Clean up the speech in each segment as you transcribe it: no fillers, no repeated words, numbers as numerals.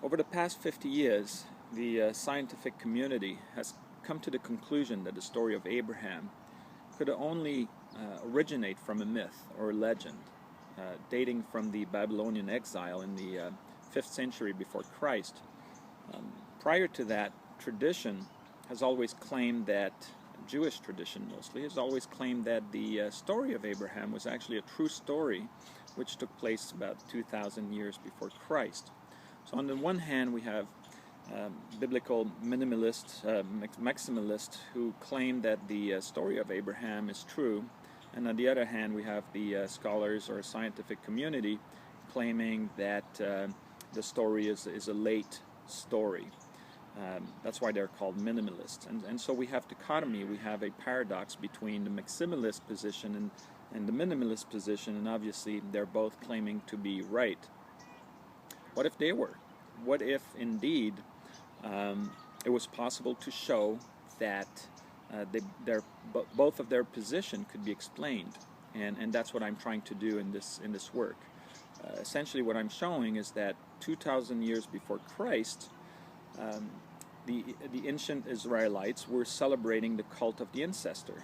Over the past 50 years, the scientific community has come to the conclusion that the story of Abraham could only originate from a myth or legend dating from the Babylonian exile in the 5th century before Christ. Prior to that, tradition has always claimed that, Jewish tradition mostly, has always claimed that the story of Abraham was actually a true story which took place about 2,000 years before Christ. So on the one hand, we have biblical minimalists, maximalists, who claim that the story of Abraham is true, and on the other hand, we have the scholars or scientific community claiming that the story is a late story. That's why they're called minimalists. And so we have dichotomy, we have a paradox between the maximalist position and the minimalist position, and obviously they're both claiming to be right. What if they were? What if indeed it was possible to show that both of their position could be explained? And that's what I'm trying to do in this work. Essentially what I'm showing is that 2,000 years before Christ, the ancient Israelites were celebrating the cult of the ancestor,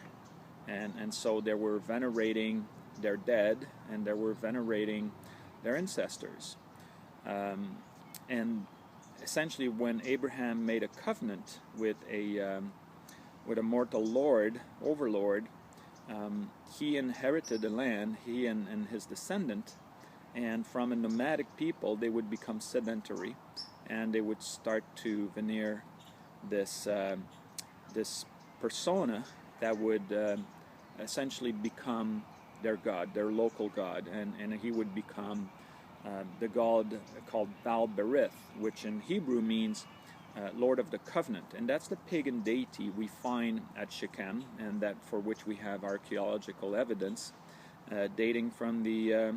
and so they were venerating their dead, and they were venerating their ancestors. And essentially, when Abraham made a covenant with a mortal lord, overlord, he inherited the land, he and his descendant, and from a nomadic people, they would become sedentary, and they would start to veneer this persona that would essentially become their god, their local god, and he would become the god called Baal-berith, which in Hebrew means Lord of the Covenant, and that's the pagan deity we find at Shechem, and that for which we have archaeological evidence dating from the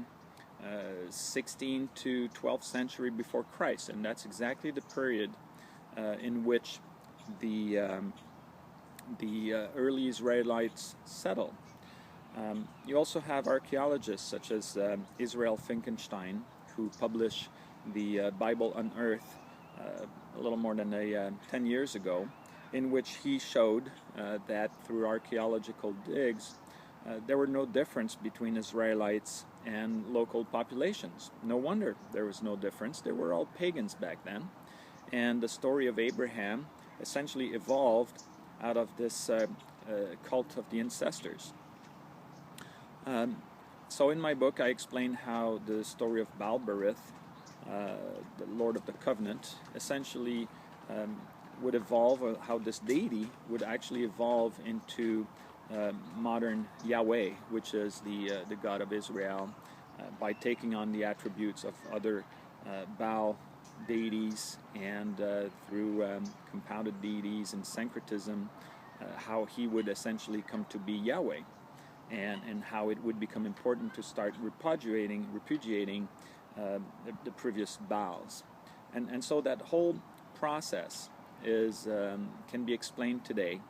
16th to 12th century before Christ, and that's exactly the period in which the early Israelites settled. You also have archaeologists such as Israel Finkelstein, who published the Bible Unearthed a little more than 10 years ago, in which he showed that through archaeological digs there were no difference between Israelites and local populations. No wonder there was no difference. They were all pagans back then. And the story of Abraham essentially evolved out of this cult of the ancestors. So in my book I explain how the story of Baal-berith, the Lord of the Covenant, essentially would evolve, or how this deity would actually evolve into modern Yahweh, which is the God of Israel, by taking on the attributes of other Baal deities, and through compounded deities and syncretism, how he would essentially come to be Yahweh, and how it would become important to start repudiating the previous Baals. And so that whole process can be explained today,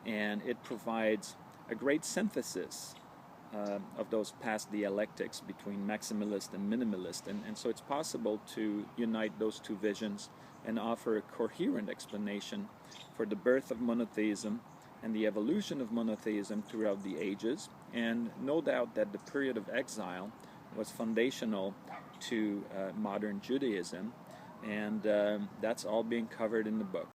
and it provides a great synthesis of those past dialectics between maximalist and minimalist, and so it's possible to unite those two visions and offer a coherent explanation for the birth of monotheism and the evolution of monotheism throughout the ages. And no doubt that the period of exile was foundational to modern Judaism, and that's all being covered in the book.